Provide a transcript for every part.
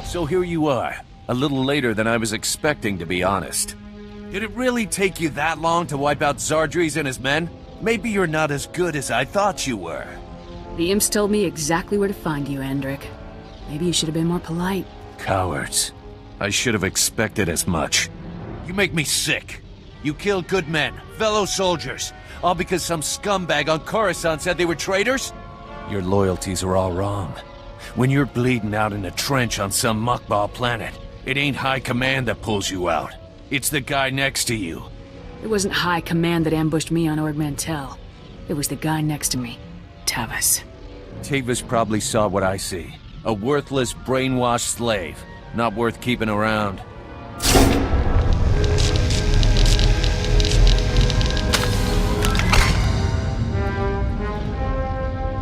So here you are, a little later than I was expecting, to be honest. Did it really take you that long to wipe out Zardries and his men? Maybe you're not as good as I thought you were. The imps told me exactly where to find you, Endrick. Maybe you should have been more polite. Cowards. I should have expected as much. You make me sick. You killed good men, fellow soldiers, all because some scumbag on Coruscant said they were traitors? Your loyalties are all wrong. When you're bleeding out in a trench on some muckball planet, it ain't High Command that pulls you out. It's the guy next to you. It wasn't High Command that ambushed me on Ord Mantell. It was the guy next to me, Tavis. Tavis probably saw what I see. A worthless, brainwashed slave. Not worth keeping around.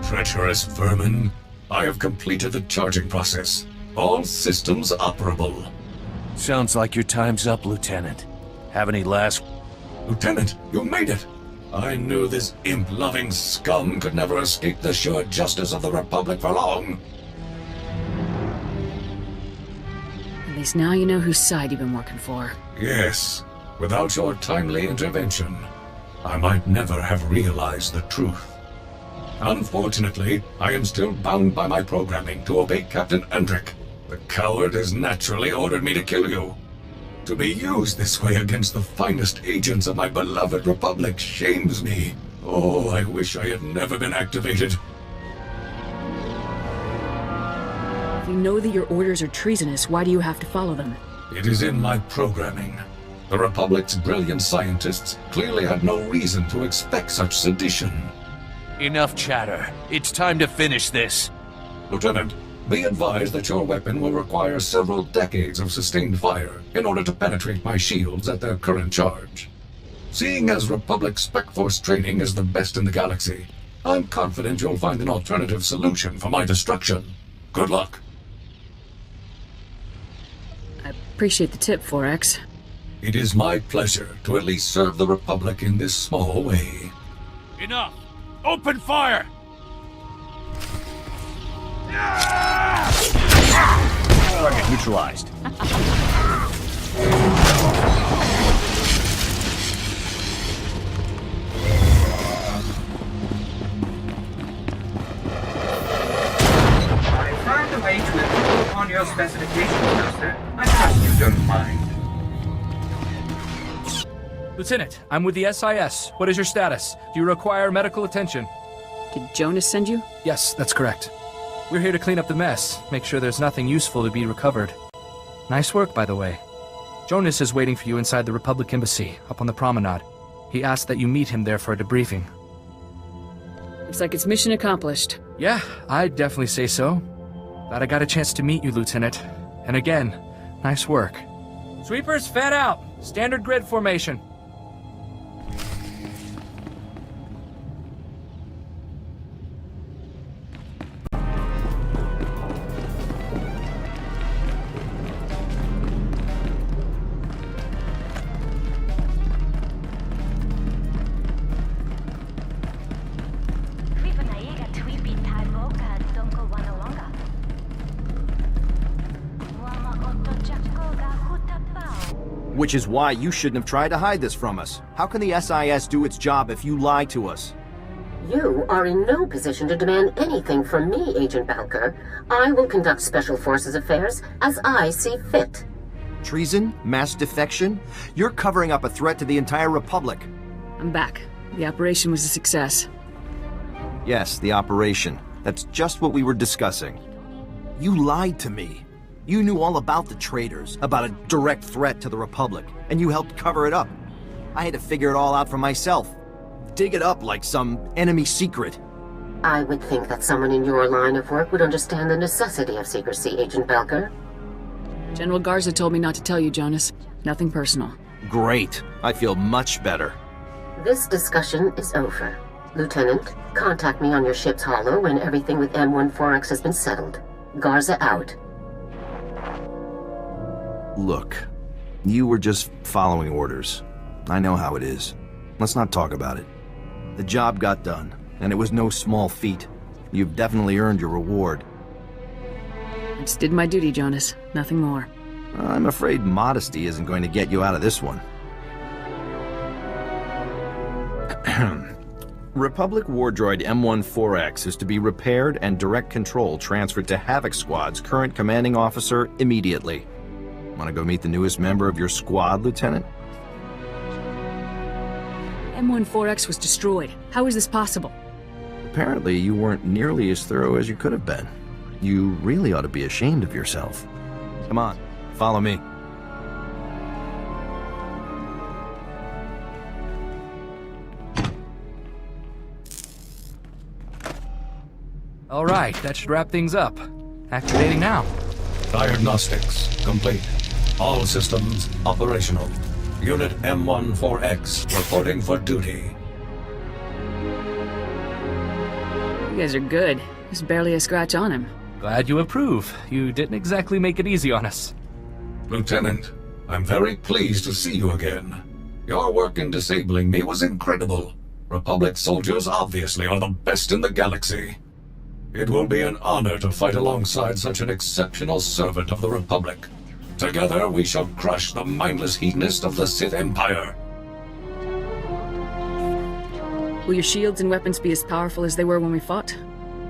Treacherous vermin. I have completed the charging process. All systems operable. Sounds like your time's up, Lieutenant. Have any last... Lieutenant, you made it! I knew this imp-loving scum could never escape the sure justice of the Republic for long. At least now you know whose side you've been working for. Yes. Without your timely intervention, I might never have realized the truth. Unfortunately, I am still bound by my programming to obey Captain Endrick. The coward has naturally ordered me to kill you. To be used this way against the finest agents of my beloved Republic shames me. Oh, I wish I had never been activated. If you know that your orders are treasonous, why do you have to follow them? It is in my programming. The Republic's brilliant scientists clearly had no reason to expect such sedition. Enough chatter. It's time to finish this. Lieutenant, be advised that your weapon will require several decades of sustained fire in order to penetrate my shields at their current charge. Seeing as Republic Spec Force training is the best in the galaxy, I'm confident you'll find an alternative solution for my destruction. Good luck. I appreciate the tip, 4X. It is my pleasure to at least serve the Republic in this small way. Enough! Open fire! Target neutralized. I found a way to improve upon your specifications, Master. I trust you don't mind. Lieutenant, I'm with the SIS. What is your status? Do you require medical attention? Did Jonas send you? Yes, that's correct. We're here to clean up the mess, make sure there's nothing useful to be recovered. Nice work, by the way. Jonas is waiting for you inside the Republic Embassy, up on the promenade. He asked that you meet him there for a debriefing. Looks like it's mission accomplished. Yeah, I'd definitely say so. Glad I got a chance to meet you, Lieutenant. And again, nice work. Sweepers, fan out! Standard grid formation. Which is why you shouldn't have tried to hide this from us. How can the SIS do its job if you lie to us? You are in no position to demand anything from me, Agent Balker. I will conduct Special Forces affairs as I see fit. Treason? Mass defection? You're covering up a threat to the entire Republic. I'm back. The operation was a success. Yes, the operation. That's just what we were discussing. You lied to me. You knew all about the traitors, about a direct threat to the Republic, and you helped cover it up. I had to figure it all out for myself. Dig it up like some enemy secret. I would think that someone in your line of work would understand the necessity of secrecy, Agent Balker. General Garza told me not to tell you, Jonas. Nothing personal. Great. I feel much better. This discussion is over. Lieutenant, contact me on your ship's holo when everything with M14X has been settled. Garza out. Look, you were just following orders. I know how it is. Let's not talk about it. The job got done, and it was no small feat. You've definitely earned your reward. I just did my duty, Jonas. Nothing more. I'm afraid modesty isn't going to get you out of this one. Republic war droid M14X is to be repaired and direct control transferred to Havoc Squad's current commanding officer immediately. Want to go meet the newest member of your squad, Lieutenant? M14X was destroyed. How is this possible? Apparently, you weren't nearly as thorough as you could have been. You really ought to be ashamed of yourself. Come on, follow me. All right, that should wrap things up. Activating now. Diagnostics complete. All systems operational. Unit M14X reporting for duty. You guys are good. There's barely a scratch on him. Glad you approve. You didn't exactly make it easy on us. Lieutenant, I'm very pleased to see you again. Your work in disabling me was incredible. Republic soldiers obviously are the best in the galaxy. It will be an honor to fight alongside such an exceptional servant of the Republic. Together we shall crush the mindless hedonist of the Sith Empire. Will your shields and weapons be as powerful as they were when we fought?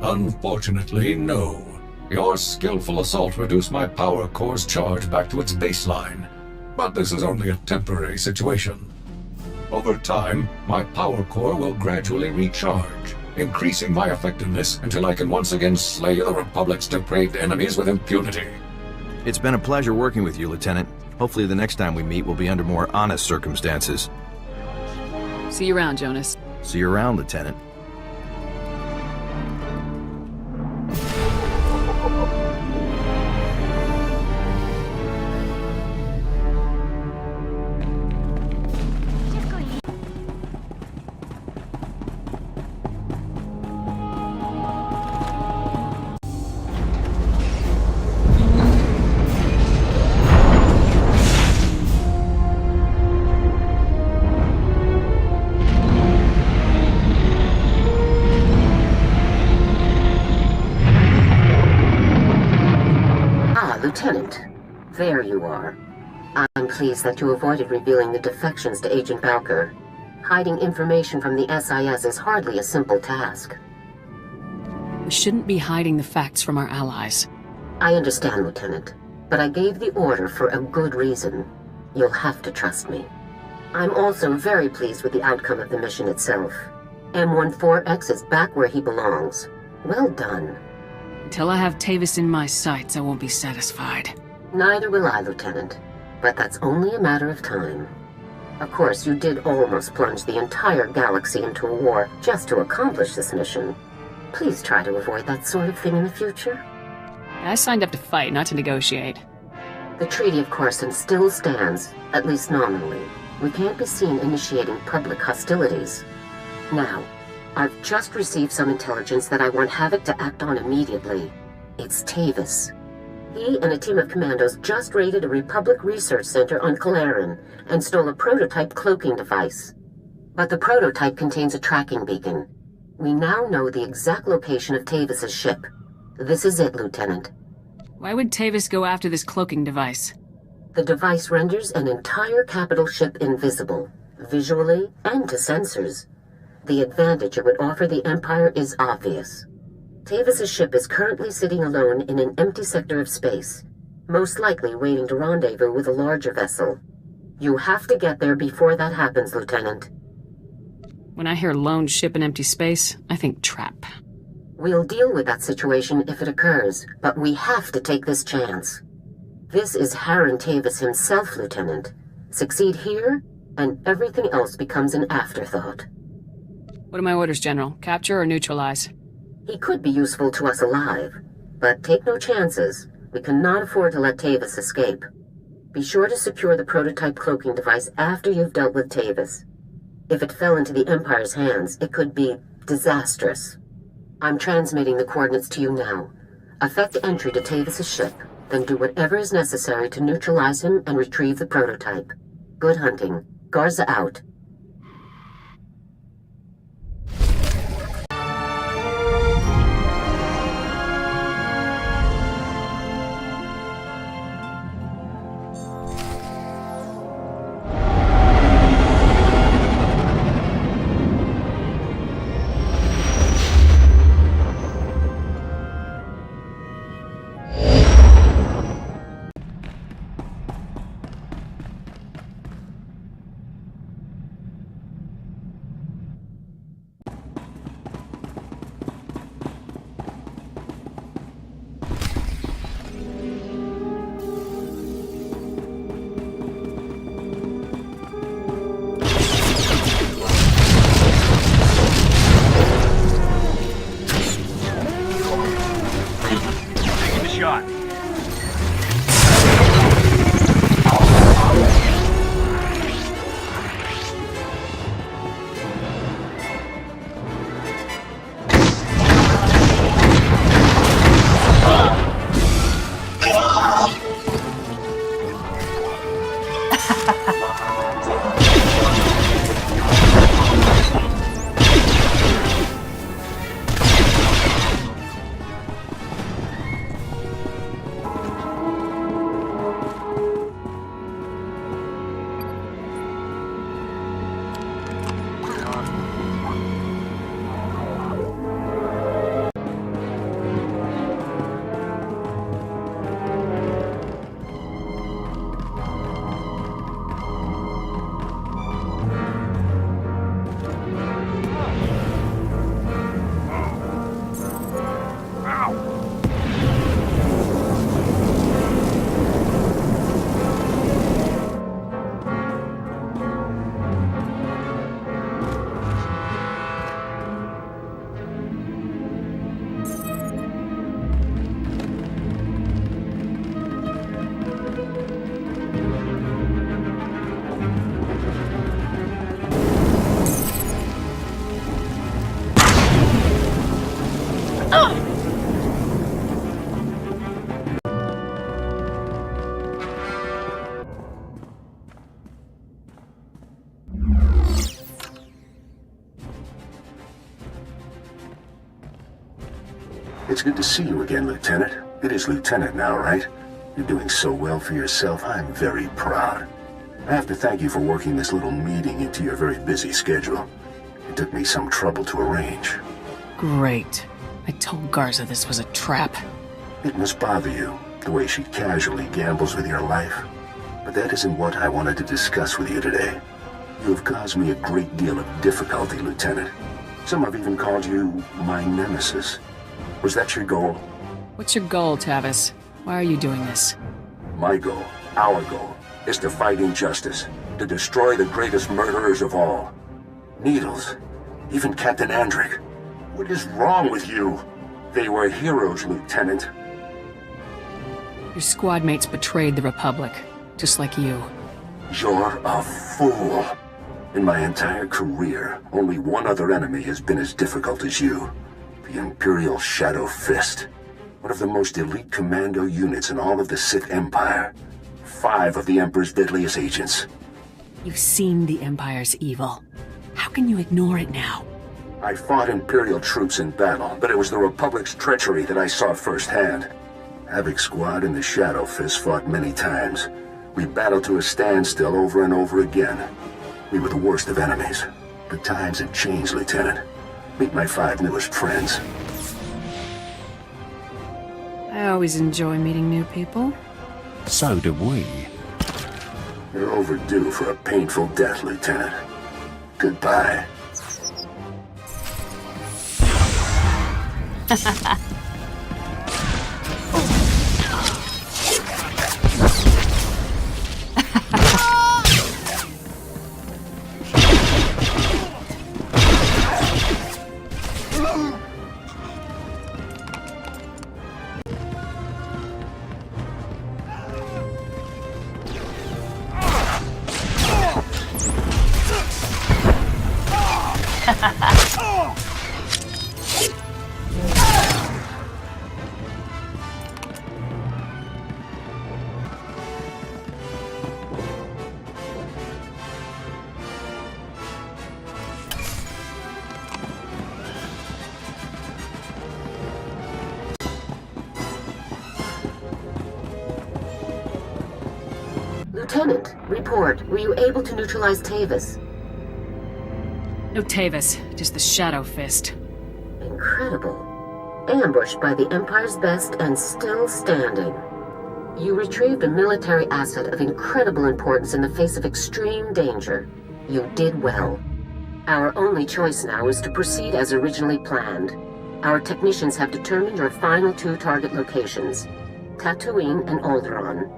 Unfortunately, no. Your skillful assault reduced my power core's charge back to its baseline. But this is only a temporary situation. Over time, my power core will gradually recharge, increasing my effectiveness until I can once again slay the Republic's depraved enemies with impunity. It's been a pleasure working with you, Lieutenant. Hopefully the next time we meet will be under more honest circumstances. See you around, Jonas. See you around, Lieutenant. Lieutenant, there you are. I'm pleased that you avoided revealing the defections to Agent Balker. Hiding information from the SIS is hardly a simple task. We shouldn't be hiding the facts from our allies. I understand, Lieutenant, but I gave the order for a good reason. You'll have to trust me. I'm also very pleased with the outcome of the mission itself. M14X is back where he belongs. Well done. Until I have Tavis in my sights, I won't be satisfied. Neither will I, Lieutenant. But that's only a matter of time. Of course, you did almost plunge the entire galaxy into a war just to accomplish this mission. Please try to avoid that sort of thing in the future. I signed up to fight, not to negotiate. The Treaty of Coruscant still stands, at least nominally. We can't be seen initiating public hostilities. Now, I've just received some intelligence that I want Havoc to act on immediately. It's Tavis. He and a team of commandos just raided a Republic research center on Kalaran and stole a prototype cloaking device. But the prototype contains a tracking beacon. We now know the exact location of Tavis's ship. This is it, Lieutenant. Why would Tavis go after this cloaking device? The device renders an entire capital ship invisible, visually and to sensors. The advantage it would offer the Empire is obvious. Tavis's ship is currently sitting alone in an empty sector of space, most likely waiting to rendezvous with a larger vessel. You have to get there before that happens, Lieutenant. When I hear lone ship in empty space, I think trap. We'll deal with that situation if it occurs, but we have to take this chance. This is Harren Tavis himself, Lieutenant. Succeed here, and everything else becomes an afterthought. What are my orders, General? Capture or neutralize? He could be useful to us alive, but take no chances. We cannot afford to let Tavis escape. Be sure to secure the prototype cloaking device after you've dealt with Tavis. If it fell into the Empire's hands, it could be disastrous. I'm transmitting the coordinates to you now. Effect entry to Tavis's ship. Then do whatever is necessary to neutralize him and retrieve the prototype. Good hunting. Garza out. It's good to see you again, Lieutenant. It is Lieutenant now, right? You're doing so well for yourself, I'm very proud. I have to thank you for working this little meeting into your very busy schedule. It took me some trouble to arrange. Great. I told Garza this was a trap. It must bother you, the way she casually gambles with your life. But that isn't what I wanted to discuss with you today. You have caused me a great deal of difficulty, Lieutenant. Some have even called you my nemesis. Was that your goal? What's your goal, Tavis? Why are you doing this? My goal, our goal, is to fight injustice, to destroy the greatest murderers of all. Needles, even Captain Andrick. What is wrong with you? They were heroes, Lieutenant. Your squad mates betrayed the Republic, just like you. You're a fool. In my entire career, only one other enemy has been as difficult as you. The Imperial Shadow Fist. One of the most elite commando units in all of the Sith Empire. 5 of the Emperor's deadliest agents. You've seen the Empire's evil. How can you ignore it now? I fought Imperial troops in battle, but it was the Republic's treachery that I saw firsthand. Havoc Squad and the Shadow Fist fought many times. We battled to a standstill over and over again. We were the worst of enemies. But times have changed, Lieutenant. Meet my 5 newest friends. I always enjoy meeting new people. So do we. You're overdue for a painful death, Lieutenant. Goodbye. Lieutenant, report. Were you able to neutralize Tavis? No Tavis, just the Shadow Fist. Incredible. Ambushed by the Empire's best and still standing. You retrieved a military asset of incredible importance in the face of extreme danger. You did well. Our only choice now is to proceed as originally planned. Our technicians have determined your final 2 target locations, Tatooine and Alderaan.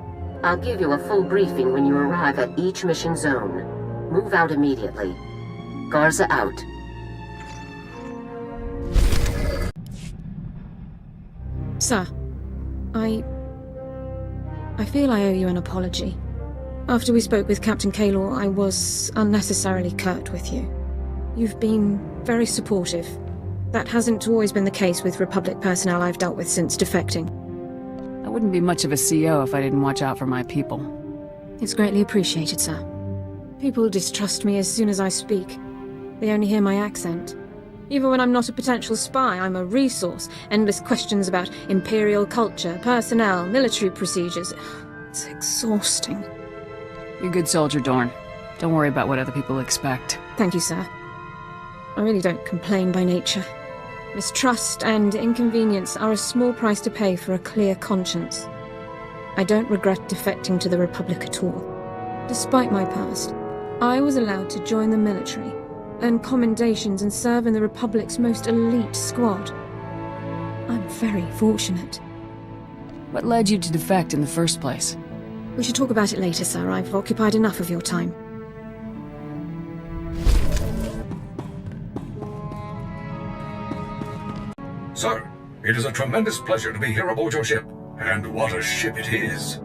I'll give you a full briefing when you arrive at each mission zone. Move out immediately. Garza out. Sir, I feel I owe you an apology. After we spoke with Captain Kaylor, I was unnecessarily curt with you. You've been very supportive. That hasn't always been the case with Republic personnel I've dealt with since defecting. I wouldn't be much of a CO if I didn't watch out for my people. It's greatly appreciated, sir. People distrust me as soon as I speak. They only hear my accent. Even when I'm not a potential spy, I'm a resource. Endless questions about Imperial culture, personnel, military procedures. It's exhausting. You're a good soldier, Dorn. Don't worry about what other people expect. Thank you, sir. I really don't complain by nature. Mistrust and inconvenience are a small price to pay for a clear conscience. I don't regret defecting to the Republic at all. Despite my past, I was allowed to join the military, earn commendations and serve in the Republic's most elite squad. I'm very fortunate. What led you to defect in the first place? We should talk about it later, sir. I've occupied enough of your time. Sir, it is a tremendous pleasure to be here aboard your ship. And what a ship it is.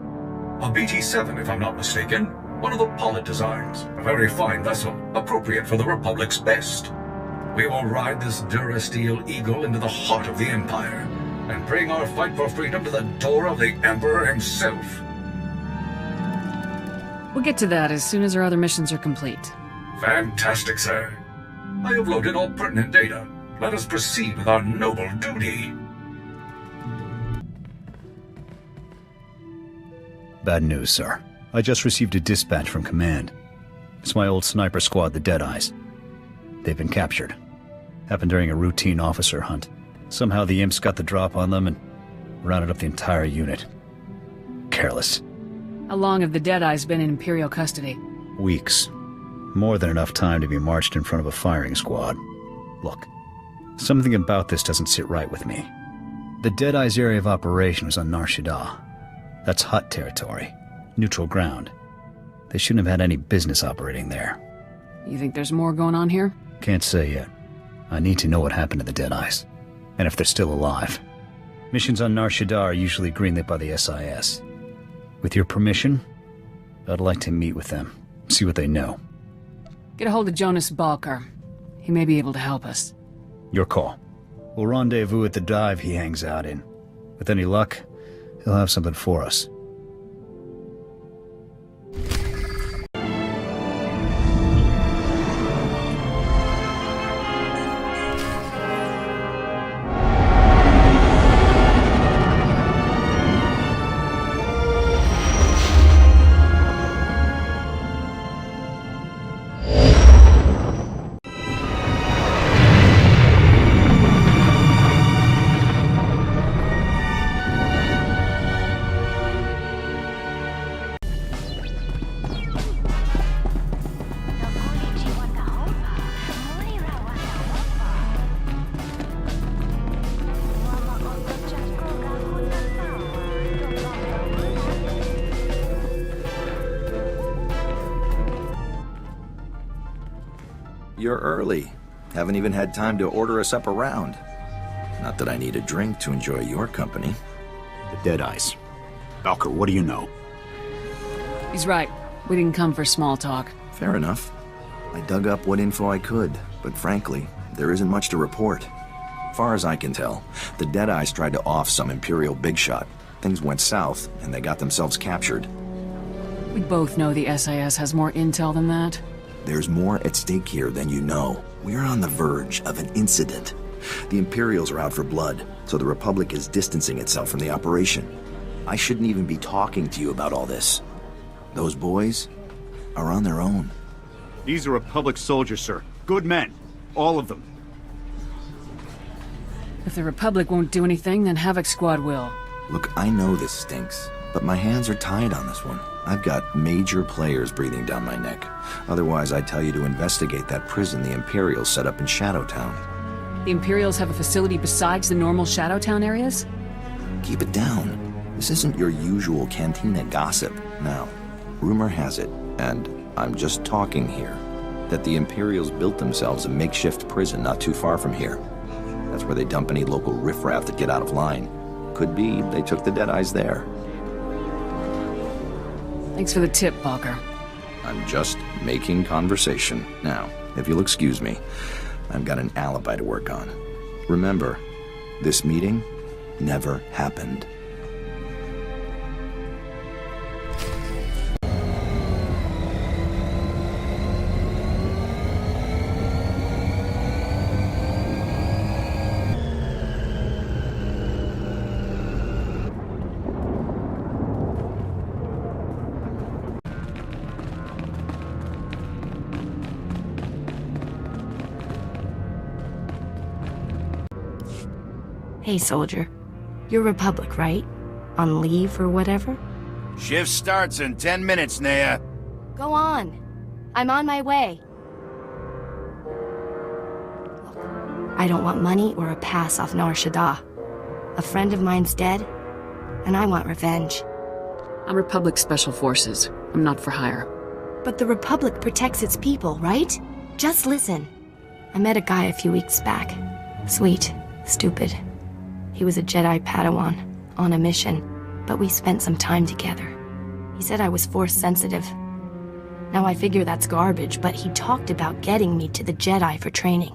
A BT-7, if I'm not mistaken. One of the Pollard designs. A very fine vessel, appropriate for the Republic's best. We will ride this Durasteel Eagle into the heart of the Empire, and bring our fight for freedom to the door of the Emperor himself. We'll get to that as soon as our other missions are complete. Fantastic, sir. I have loaded all pertinent data. Let us proceed with our noble duty. Bad news, sir. I just received a dispatch from Command. It's my old sniper squad, the Deadeyes. They've been captured. Happened during a routine officer hunt. Somehow the imps got the drop on them and rounded up the entire unit. Careless. How long have the Deadeyes been in Imperial custody? Weeks. More than enough time to be marched in front of a firing squad. Look, something about this doesn't sit right with me. The Deadeyes' area of operation was on Nar Shaddaa. That's Hutt territory. Neutral ground. They shouldn't have had any business operating there. You think there's more going on here? Can't say yet. I need to know what happened to the Deadeyes, and if they're still alive. Missions on Nar Shaddaa are usually greenlit by the SIS. With your permission, I'd like to meet with them, see what they know. Get a hold of Jonas Balker. He may be able to help us. Your call. We'll rendezvous at the dive he hangs out in. With any luck, he'll have something for us. You're early. Haven't even had time to order us up a round. Not that I need a drink to enjoy your company. The Deadeyes. Balker, what do you know? He's right. We didn't come for small talk. Fair enough. I dug up what info I could, but frankly, there isn't much to report. Far as I can tell, the Deadeyes tried to off some Imperial big shot. Things went south, and they got themselves captured. We both know the SIS has more intel than that. There's more at stake here than you know. We're on the verge of an incident. The Imperials are out for blood, so the Republic is distancing itself from the operation. I shouldn't even be talking to you about all this. Those boys are on their own. These are Republic soldiers, sir. Good men. All of them. If the Republic won't do anything, then Havoc Squad will. Look, I know this stinks, but my hands are tied on this one. I've got major players breathing down my neck. Otherwise, I'd tell you to investigate that prison the Imperials set up in Shadowtown. The Imperials have a facility besides the normal Shadowtown areas? Keep it down. This isn't your usual cantina gossip. Now, rumor has it, and I'm just talking here, that the Imperials built themselves a makeshift prison not too far from here. That's where they dump any local riffraff that get out of line. Could be they took the Deadeyes there. Thanks for the tip, Balker. I'm just making conversation. Now, if you'll excuse me, I've got an alibi to work on. Remember, this meeting never happened. Hey, soldier. You're Republic, right? On leave or whatever? Shift starts in 10 minutes, Naya. Go on. I'm on my way. Look, I don't want money or a pass off Nar Shaddaa. A friend of mine's dead, and I want revenge. I'm Republic Special Forces. I'm not for hire. But the Republic protects its people, right? Just listen. I met a guy a few weeks back. Sweet. Stupid. He was a Jedi Padawan, on a mission, but we spent some time together. He said I was Force-sensitive. Now I figure that's garbage, but he talked about getting me to the Jedi for training.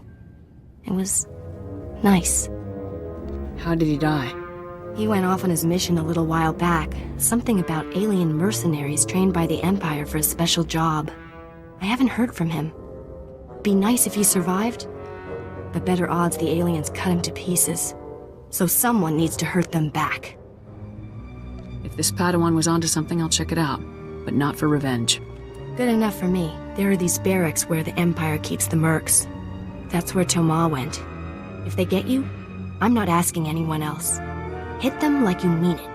It was nice. How did he die? He went off on his mission a little while back. Something about alien mercenaries trained by the Empire for a special job. I haven't heard from him. Be nice if he survived, but better odds the aliens cut him to pieces. So someone needs to hurt them back. If this Padawan was onto something, I'll check it out. But not for revenge. Good enough for me. There are these barracks where the Empire keeps the mercs. That's where Toma went. If they get you, I'm not asking anyone else. Hit them like you mean it.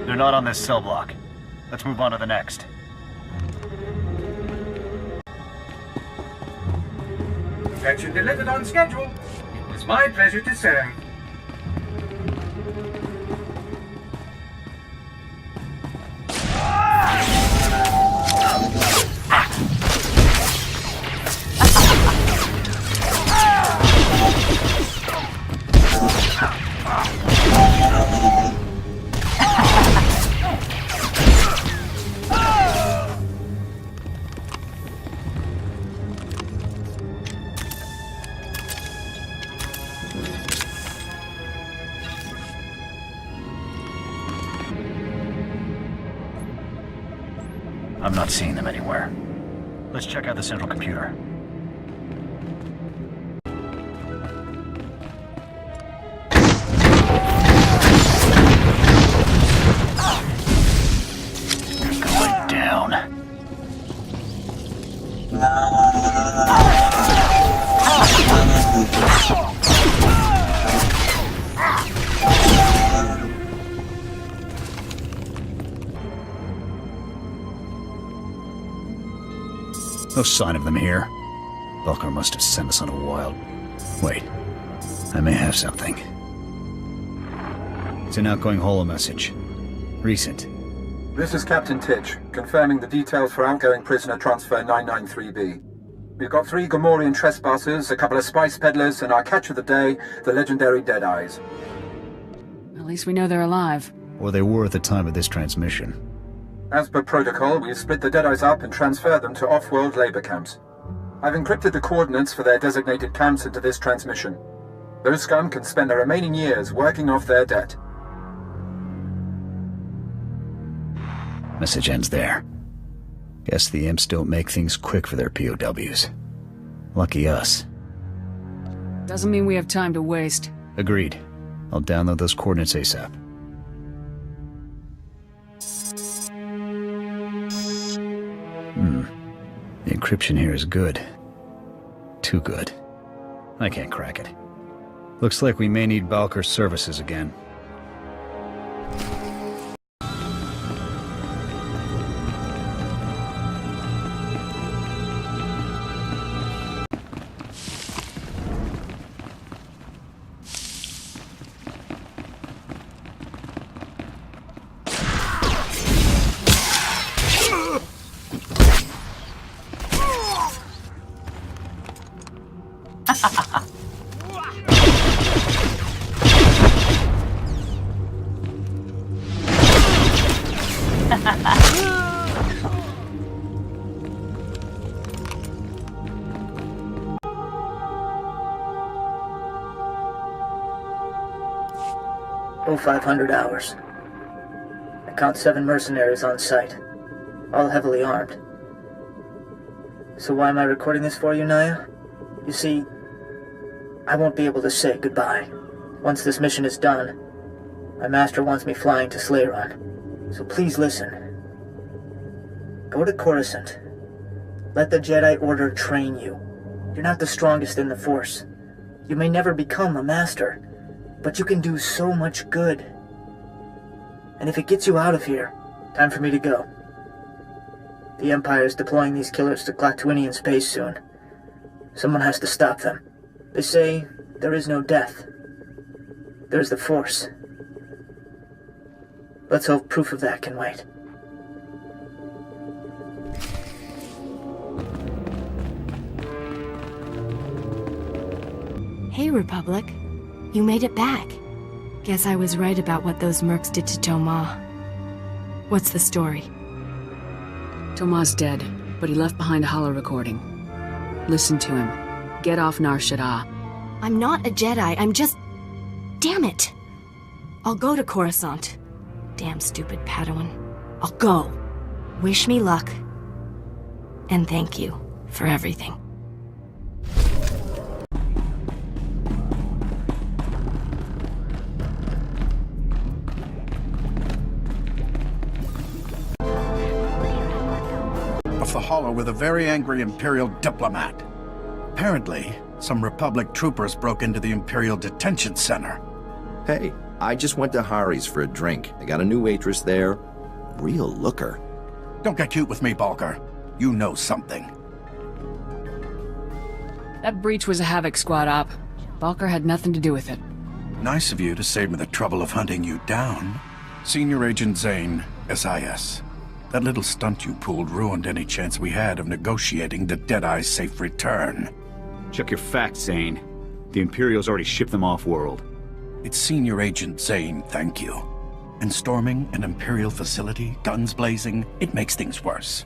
They're not on this cell block. Let's move on to the next. Fetch delivered on schedule. It was my pleasure to serve. I'm not seeing them anywhere. Let's check out the central computer. You're going down. No sign of them here. Balker must have sent us on a wild... Wait. I may have something. It's an outgoing holo message. Recent. This is Captain Titch, confirming the details for outgoing prisoner transfer 993B. We've got 3 Gomorian trespassers, a couple of spice peddlers, and our catch of the day, the legendary Deadeyes. At least we know they're alive. Or they were at the time of this transmission. As per protocol, we've split the Deadeyes up and transferred them to off-world labor camps. I've encrypted the coordinates for their designated camps into this transmission. Those scum can spend the remaining years working off their debt. Message ends there. Guess the imps don't make things quick for their POWs. Lucky us. Doesn't mean we have time to waste. Agreed. I'll download those coordinates ASAP. The encryption here is good. Too good. I can't crack it. Looks like we may need Balker's services again. Oh, 500 hours. I count 7 mercenaries on site, all heavily armed. So why am I recording this for you, Naya? You see, I won't be able to say goodbye. Once this mission is done, my master wants me flying to Slayron. So please listen. Go to Coruscant. Let the Jedi Order train you. You're not the strongest in the Force. You may never become a master, but you can do so much good. And if it gets you out of here, time for me to go. The Empire is deploying these killers to Klaatuinian space soon. Someone has to stop them. They say there is no death. There's the Force. Let's hope proof of that can wait. Hey, Republic. You made it back. Guess I was right about what those mercs did to Toma. What's the story? Toma's dead, but he left behind a holo recording. Listen to him. Get off Nar Shaddaa. I'm not a Jedi, I'm just... Damn it! I'll go to Coruscant. Damn stupid Padawan. I'll go. Wish me luck. And thank you for everything. Off the holo with a very angry Imperial diplomat. Apparently, some Republic troopers broke into the Imperial Detention Center. Hey, I just went to Hari's for a drink. They got a new waitress there. Real looker. Don't get cute with me, Balker. You know something. That breach was a Havoc Squad op. Balker had nothing to do with it. Nice of you to save me the trouble of hunting you down. Senior Agent Zane, SIS. That little stunt you pulled ruined any chance we had of negotiating the Deadeye's safe return. Check your facts, Zane. The Imperials already shipped them off-world. It's Senior Agent Zane, thank you. And storming an Imperial facility, guns blazing, it makes things worse.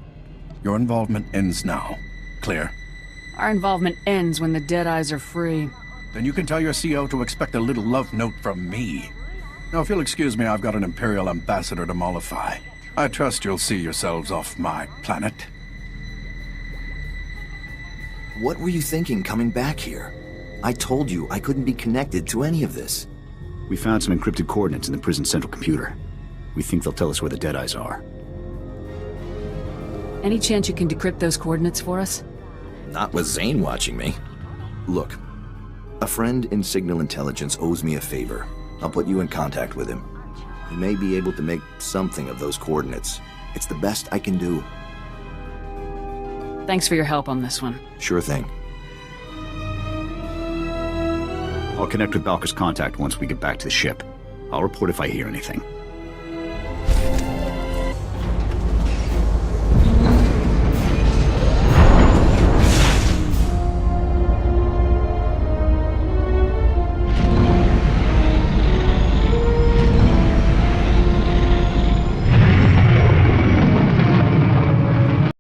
Your involvement ends now. Clear? Our involvement ends when the Deadeyes are free. Then you can tell your CO to expect a little love note from me. Now, if you'll excuse me, I've got an Imperial ambassador to mollify. I trust you'll see yourselves off my planet. What were you thinking coming back here? I told you I couldn't be connected to any of this. We found some encrypted coordinates in the prison's central computer. We think they'll tell us where the Deadeyes are. Any chance you can decrypt those coordinates for us? Not with Zane watching me. Look, a friend in Signal Intelligence owes me a favor. I'll put you in contact with him. He may be able to make something of those coordinates. It's the best I can do. Thanks for your help on this one. Sure thing. I'll connect with Balker's contact once we get back to the ship. I'll report if I hear anything.